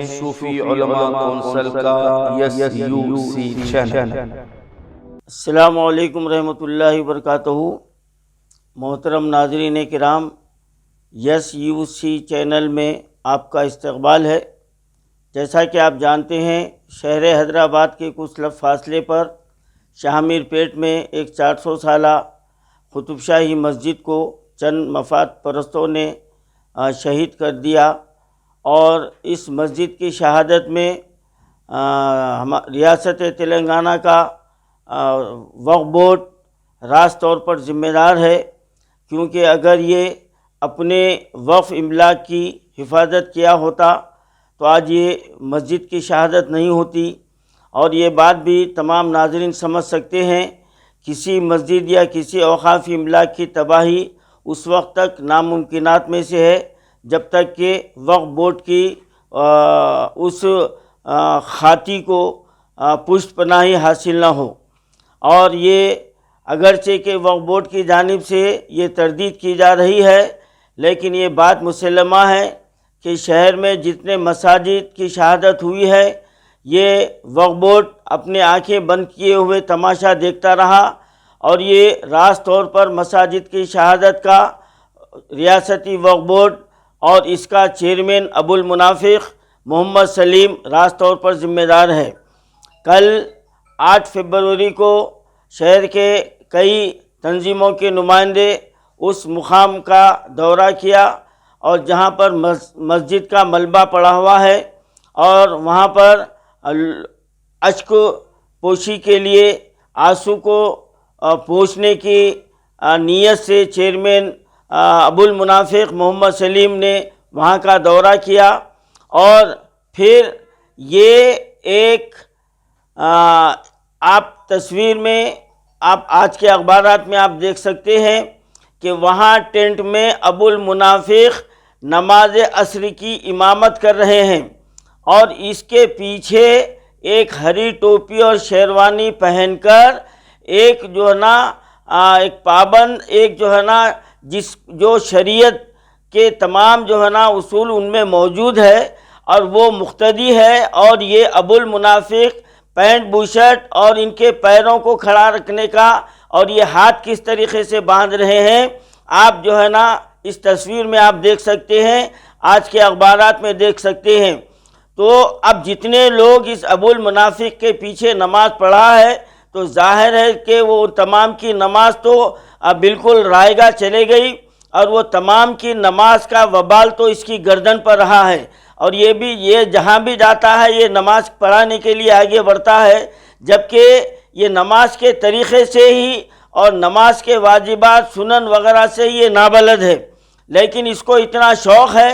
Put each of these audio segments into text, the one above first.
सूफी उलमा कौंसिल का SUC channel. अस्सलामु अलैकुम रहमतुल्लाहि व बरकातहू। मोहतरम नाज़रीन किराम, SUC चैनल में आपका इस्तकबाल है। जैसा कि आप जानते हैं, शहर हैदराबाद के कुछ लफ फासले पर शाहमीर पेट में एक 400 साला कुतुबशाही मस्जिद को चंद मफाद परस्तों ने शहीद कर दिया और इस मस्जिद की शहादत में रियासत तेलंगाना का वक्फ बोर्ड रास तौर पर ज़िम्मेदार है, क्योंकि अगर ये अपने वक्फ इमलाक की हिफाजत किया होता तो आज ये मस्जिद की शहादत नहीं होती। और ये बात भी तमाम नाज़रीन समझ सकते हैं, किसी मस्जिद या किसी औक़ाफ़ी इमलाक की तबाही उस वक्त तक नामुमकिनात में से है जब तक कि वक्फ बोर्ड की उस खाती को पुष्ट पनाही हासिल ना हो। और ये अगरचे के वक्फ बोर्ड की जानिब से ये तरदीद की जा रही है, लेकिन ये बात मुसल्लमा है कि शहर में जितने मसाजिद की शहादत हुई है, ये वक्फ बोर्ड अपने आंखें बंद किए हुए तमाशा देखता रहा और ये रास तौर पर मसाजिद की शहादत का रियासती वक्फ बोर्ड और इसका चेयरमैन अबुल मुनाफिक मोहम्मद सलीम रास तौर पर ज़िम्मेदार है। कल 8 फरवरी को शहर के कई तंजीमों के नुमाइंदे उस मुकाम का दौरा किया और जहां पर मस्जिद का मलबा पड़ा हुआ है और वहां पर अश्क पोशी के लिए आंसू को पोंछने की नीयत से चेयरमैन अबुल मुनाफिक मोहम्मद सलीम ने वहाँ का दौरा किया और फिर ये एक आप तस्वीर में आप आज के अखबारात में आप देख सकते हैं कि वहाँ टेंट में अबुल मुनाफिक नमाज असर की इमामत कर रहे हैं और इसके पीछे एक हरी टोपी और शेरवानी पहनकर एक जो है ना एक पाबंद, एक जो है ना जो शरीयत के तमाम जो है ना उसूल उनमें मौजूद है और वो मुख्तदी है, और ये अबुल मुनाफिक पैंट बुशर्ट और इनके पैरों को खड़ा रखने का और ये हाथ किस तरीके से बांध रहे हैं, आप जो है ना इस तस्वीर में आप देख सकते हैं, आज के अखबारात में देख सकते हैं। तो अब जितने लोग इस अबुल मुनाफिक के पीछे नमाज़ पढ़ा है तो जाहिर है कि वो तमाम की नमाज तो अब बिल्कुल रायगा चले गई और वो तमाम की नमाज का वबाल तो इसकी गर्दन पर रहा है। और ये जहाँ भी जाता है ये नमाज पढ़ाने के लिए आगे बढ़ता है, जबकि ये नमाज के तरीक़े से ही और नमाज के वाजिबात सुनन वगैरह से ये नाबलद है, लेकिन इसको इतना शौक़ है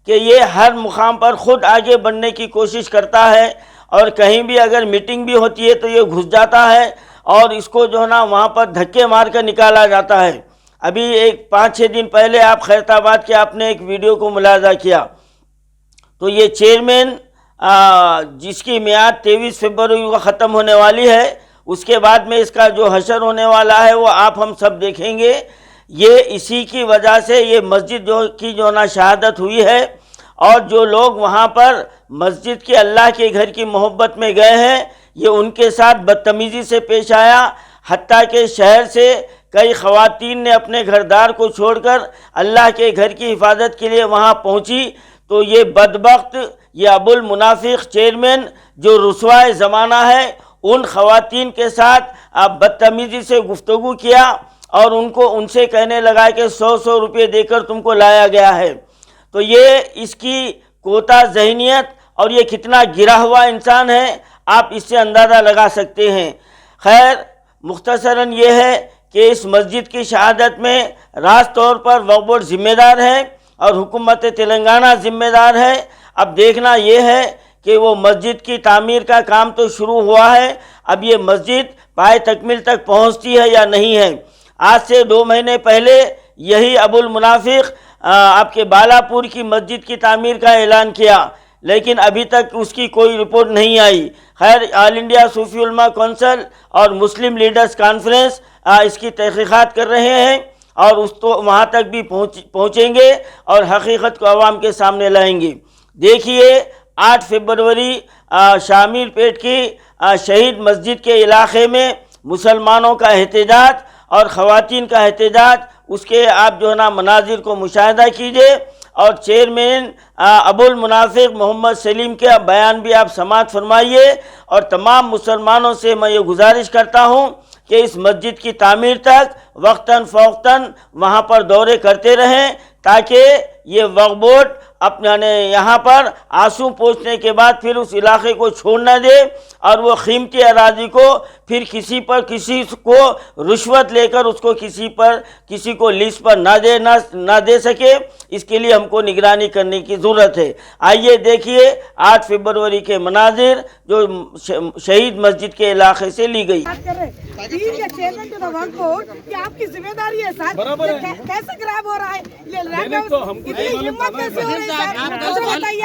कि ये हर मुकाम पर ख़ुद आगे बढ़ने की कोशिश करता है और कहीं भी अगर मीटिंग भी होती है तो ये घुस जाता है और इसको जो है ना वहाँ पर धक्के मार कर निकाला जाता है। अभी एक 5-6 दिन पहले आप खैरताबाद के आपने एक वीडियो को मुलाजा किया, तो ये चेयरमैन जिसकी मियाद 23 फरवरी को ख़त्म होने वाली है, उसके बाद में इसका जो हशर होने वाला है वो आप हम सब देखेंगे। ये इसी की वजह से ये मस्जिद जो ना शहादत हुई है और जो लोग वहाँ पर मस्जिद के अल्लाह के घर की मोहब्बत में गए हैं, ये उनके साथ बदतमीज़ी से पेश आया। हत्ता के शहर से कई ख़वातीन ने अपने घरदार को छोड़कर अल्लाह के घर की हिफाजत के लिए वहाँ पहुँची, तो ये बदबख्त ये अबुल मुनाफिक चेयरमैन जो रुसवाए ज़माना है, उन ख़वातीन के साथ आप बदतमीज़ी से गुफ्तगू किया और उनसे कहने लगा कि 100 रुपये देकर तुमको लाया गया है। तो ये इसकी कोता ज़हनियत और ये कितना गिरा हुआ इंसान है, आप इससे अंदाज़ा लगा सकते हैं। खैर, मुख्तसरन ये है कि इस मस्जिद की शहादत में रास तौर पर वक्फ बोर्ड ज़िम्मेदार है और हुकूमत तेलंगाना ज़िम्मेदार है। अब देखना ये है कि वो मस्जिद की तामीर का काम तो शुरू हुआ है, अब ये मस्जिद पाए तकमील तक पहुँचती है या नहीं है। आज से 2 महीने पहले यही अबुल मुनाफिक आपके बालापुर की मस्जिद की तामीर का ऐलान किया, लेकिन अभी तक उसकी कोई रिपोर्ट नहीं आई। खैर, ऑल इंडिया सूफी उलमा कौंसिल और मुस्लिम लीडर्स कॉन्फ्रेंस इसकी तहकीक़ात कर रहे हैं और उस तो वहाँ तक भी पहुँचेंगे और हकीकत को आवाम के सामने लाएंगे। देखिए, 8 फरवरी शामिर पेट की शहीद मस्जिद के इलाके में मुसलमानों का एहतजाज और ख़वातीन का एहतजाज, उसके आप जो है ना मनाजिर को मुशाहिदा कीजिए और चेयरमैन अबुल मुनाफिक मोहम्मद सलीम के बयान भी आप समाअत फरमाइए। और तमाम मुसलमानों से मैं ये गुजारिश करता हूँ कि इस मस्जिद की तामीर तक वक्तन फ़ौक्तन वहाँ पर दौरे करते रहें, ताकि ये वक्फ बोर्ड अपने यहाँ पर आंसू पहुँचने के बाद फिर उस इलाके को छोड़ न दे और वो कीमती अराजी को फिर किसी को रुश्वत लेकर उसको किसी को लीज पर ना दे सके। इसके लिए हमको निगरानी करने की ज़रूरत है। आइए देखिए 8 फरवरी के मनाजिर जो शहीद मस्जिद के इलाके से ली गई। आपकी जिम्मेदारी है सर, कैसे खराब हो रहा है, हिम्मत कैसे हो रही है सर, बताइए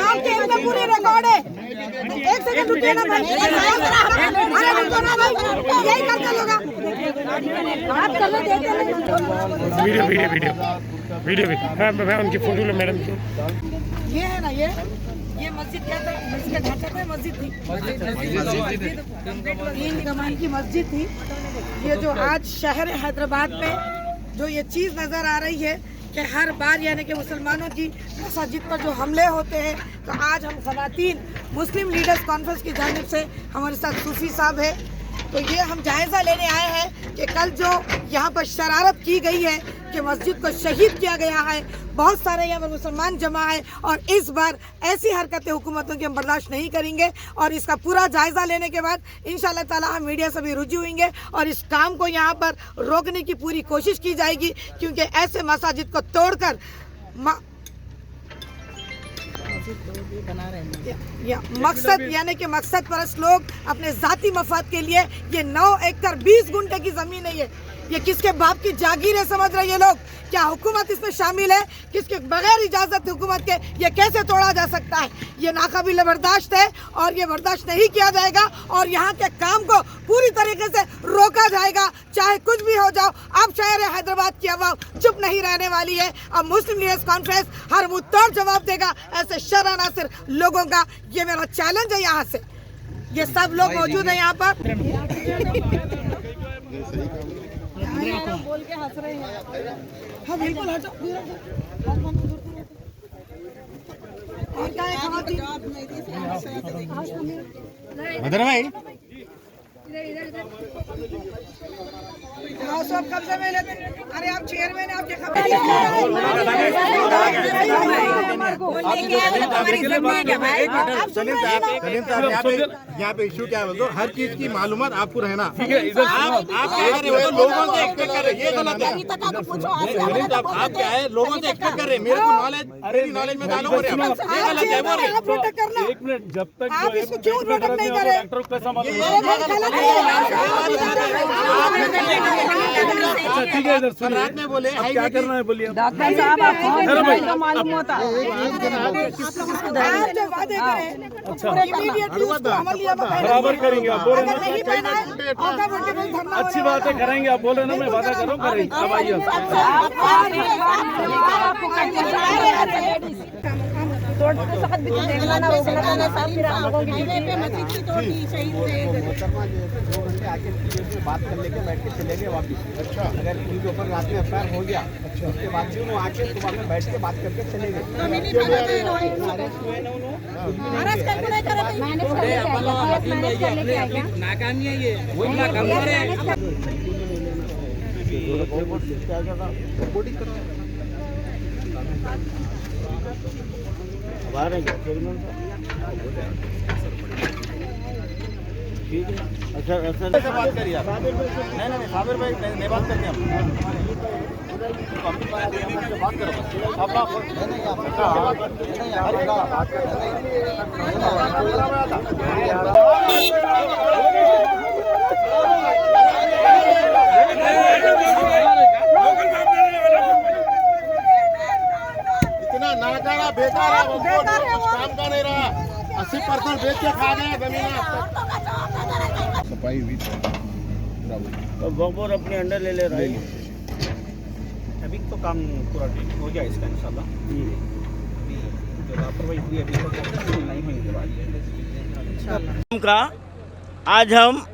आपके पूरे रिकॉर्ड है। एक सेकंड रुकिए ना भाई, यही करते लोग आप कर देते वीडियो मैं उनकी फोटो लो मैडम की। ये है ना, ये मस्जिद क्या था, इसका ढांचा था, मस्जिद थी, 3 कमान की मस्जिद थी। ये जो आज शहर हैदराबाद में जो ये चीज़ नज़र आ रही है कि हर बार यानी कि मुसलमानों की मस्जिद पर जो हमले होते हैं, तो आज हम ख़वातीन मुस्लिम लीडर्स कॉन्फ्रेंस की जानिब से हमारे साथ सूफी साहब है, तो ये हम जायज़ा लेने आए हैं कि कल जो यहाँ पर शरारत की गई है कि मस्जिद को शहीद किया गया है, बहुत सारे यहाँ पर मुसलमान जमा है और इस बार ऐसी हरकतें हुकूमतों की हम बर्दाश्त नहीं करेंगे। और इसका पूरा जायज़ा लेने के बाद इंशाअल्लाह ताला हम मीडिया से भी रुजू होंगे और इस काम को यहाँ पर रोकने की पूरी कोशिश की जाएगी, क्योंकि ऐसे मसाजिद को तोड़कर मकसद यानी कि मकसद परस्त लोग अपने जाती मफाद के लिए ये 9 एकड़ 20 गुंठे की जमीन है, ये किसके बाप की जागीर है समझ रहे ये लोग? क्या हुकूमत इसमें शामिल है? किसके बगैर इजाजत हुकूमत के ये कैसे तोड़ा जा सकता है? ये नाकाबिल बर्दाश्त है और ये बर्दाश्त नहीं किया जाएगा और यहाँ के काम को पूरी तरीके से रोका जाएगा, चाहे कुछ भी हो जाओ। अब शहर हैदराबाद की आवाम चुप नहीं रहने वाली है। अब मुस्लिम लीडर्स कॉन्फ्रेंस हर मुद्दों जवाब देगा ऐसे शरानासिर लोगों का। ये मेरा चैलेंज है यहाँ से, ये सब लोग मौजूद हैं यहाँ पर। बोल के हंस रहे हैं। हाँ बिल्कुल हटो। और क्या है खवातीन? मदर भाई सब कब्जे में लेते। अरे आप चेयरमैन है, आपके खबर यहाँ पे इशू क्या है बोलो, हर चीज की मालूमात आपको रहना। आप लोगों से एक्सपेक्ट कर रहे हैं, ये गलत है। आप क्या है, लोगों से एक्सपेक्ट कर रहे हैं, मेरे को नॉलेज, मेरी नॉलेज में डालो, ये गलत है। प्रोटेक्ट करना, एक मिनट, जब तक आप इसको क्यों प्रोटेक्ट नहीं कर रहे? ठीक है, इधर सुनिए, रात में बोले क्या करना है बोलिए। डॉक्टर साहब आप मालूम होता है आप जो वादे करें इमीडिएटली उसको अमल बराबर करेंगे। आप बोल रहे नहीं पहना है धरना अच्छी बातें करेंगे, आप बोल रहे ना, मैं वादा कर रहा हूँ करेंगे। अब आइए बात कर लेके बैठ के चले गए वापिस। अच्छा, अगर उनके ऊपर रात में एफआईआर हो गया, उसके बाद भी वो आके सुबह में बैठ के बात करके चले गए। नाकामी है ये, वही नाकाम ठीक है। अच्छा ऐसा बात करिए आप। नहीं साबिर भाई नहीं बात करते हम बात करो इतना नाकारा बेकार है, काम का नहीं रहा। 80% बेच के खा गए जमीन। सफाई हुई तो बगबोर अपने अंडर ले ले रहा है। अभी तो काम पूरा हो गया इसका इंशाल्लाह। अभी लापरवाही हुई अभी तक नहीं होने के बाद का आज हम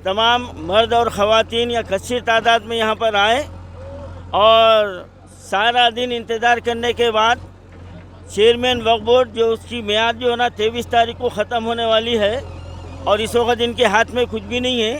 तमाम मर्द और ख़वातीन या कच्ची तादाद में यहाँ पर आए और सारा दिन इंतज़ार करने के बाद चेयरमैन वक्फ बोर्ड जो उसकी मियाद जो है ना 23 तारीख को ख़त्म होने वाली है और इस वक्त इनके हाथ में कुछ भी नहीं है।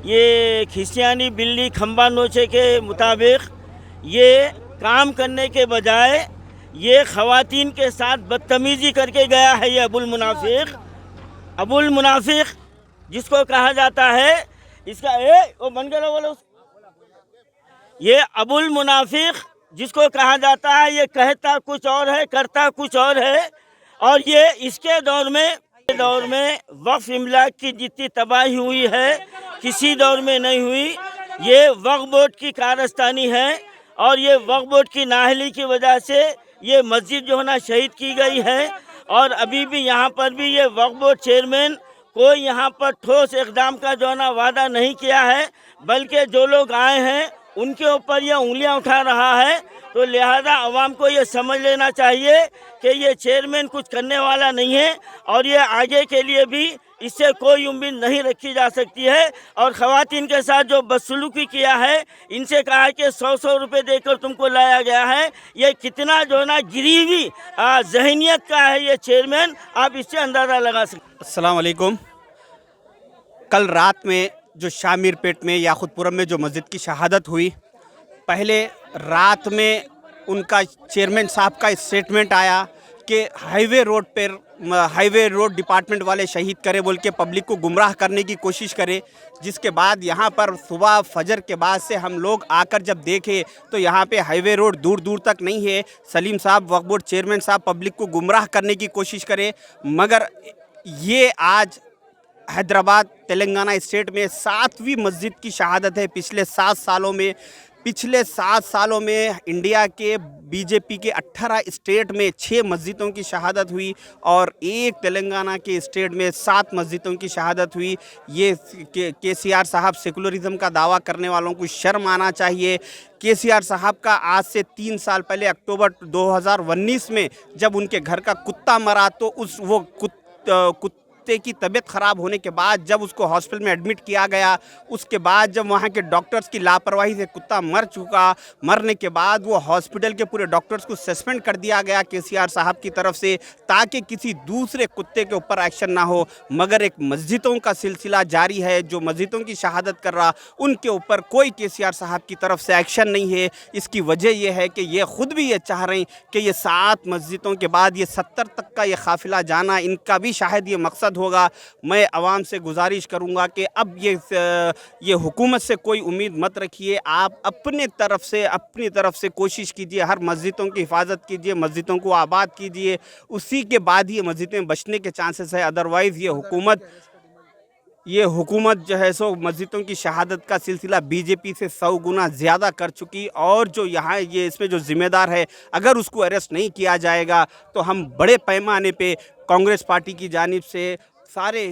ये खिसियानी बिल्ली खंबा नोचे के मुताबिक ये काम करने के बजाय ये ख़वातीन के साथ बदतमीज़ी करके गया है। ये अबुल मुनाफिक जिसको कहा जाता है, इसका वो बन गया बोलो, ये अबुल मुनाफिक जिसको कहा जाता है, ये कहता कुछ और है करता कुछ और है। और ये इसके दौर में वक्फ इमलाक की जितनी तबाही हुई है किसी दौर में नहीं हुई। ये वक्फ बोर्ड की कारस्तानी है और ये वक्फ बोर्ड की नाअहली की वजह से ये मस्जिद जो है ना शहीद की गई है। और अभी भी यहाँ पर भी ये वक्फ बोर्ड चेयरमैन कोई यहाँ पर ठोस इक़दाम का जो है ना वादा नहीं किया है, बल्कि जो लोग आए हैं उनके ऊपर ये उंगलियां उठा रहा है। तो लिहाजा अवाम को ये समझ लेना चाहिए कि ये चेयरमैन कुछ करने वाला नहीं है और ये आगे के लिए भी इससे कोई उम्मीद नहीं रखी जा सकती है। और ख़वातीन के साथ जो बदसलूकी किया है, इनसे कहा है कि 100 रुपये देकर तुमको लाया गया है। ये कितना जो है ना गिरीवी ज़हनियत का है ये चेयरमैन, आप इससे अंदाज़ा लगा सकते। अस्सलाम वालेकुम। कल रात में जो शामीरपेट में याखुतपुरम में जो मस्जिद की शहादत हुई, पहले रात में उनका चेयरमैन साहब का स्टेटमेंट आया कि हाईवे रोड डिपार्टमेंट वाले शहीद करे बोल के पब्लिक को गुमराह करने की कोशिश करे। जिसके बाद यहाँ पर सुबह फजर के बाद से हम लोग आकर जब देखे तो यहाँ पे हाईवे रोड दूर दूर तक नहीं है। सलीम साहब वक्फ बोर्ड चेयरमैन साहब पब्लिक को गुमराह करने की कोशिश करे, मगर ये आज हैदराबाद तेलंगाना स्टेट में 7वीं मस्जिद की शहादत है पिछले 7 सालों में। पिछले 7 सालों में इंडिया के बीजेपी के 18 स्टेट में 6 मस्जिदों की शहादत हुई और एक तेलंगाना के स्टेट में 7 मस्जिदों की शहादत हुई। ये केसीआर साहब सेकुलरिज्म का दावा करने वालों को शर्म आना चाहिए। केसीआर साहब का आज से 3 साल पहले अक्टूबर 2019 में जब उनके घर का कुत्ता मरा तो वो कुत्ते की तबीयत ख़राब होने के बाद जब उसको हॉस्पिटल में एडमिट किया गया, उसके बाद जब वहाँ के डॉक्टर्स की लापरवाही से कुत्ता मर चुका, मरने के बाद वो हॉस्पिटल के पूरे डॉक्टर्स को सस्पेंड कर दिया गया केसीआर साहब की तरफ से, ताकि किसी दूसरे कुत्ते के ऊपर एक्शन ना हो। मगर एक मस्जिदों का सिलसिला जारी है, जो मस्जिदों की शहादत कर रहा उनके ऊपर कोई केसीआर साहब की तरफ से एक्शन नहीं है। इसकी वजह यह है कि ये ख़ुद भी ये चाह रहे हैं कि ये 7 मस्जिदों के बाद ये 70 तक का ये काफ़िला जाना इनका भी शायद ये मकसद होगा। मैं आवाम से गुजारिश करूंगा कि अब ये हुकूमत से कोई उम्मीद मत रखिए। आप अपनी तरफ से कोशिश कीजिए, हर मस्जिदों की हिफाजत कीजिए, मस्जिदों को आबाद कीजिए, उसी के बाद ये मस्जिदें बचने के चांसेस है। अदरवाइज़ ये हुकूमत जो है सो मस्जिदों की शहादत का सिलसिला बीजेपी से 100 गुना ज़्यादा कर चुकी। और जो यहाँ ये इसमें जो ज़िम्मेदार है, अगर उसको अरेस्ट नहीं किया जाएगा तो हम बड़े पैमाने पे कांग्रेस पार्टी की जानिब से सारे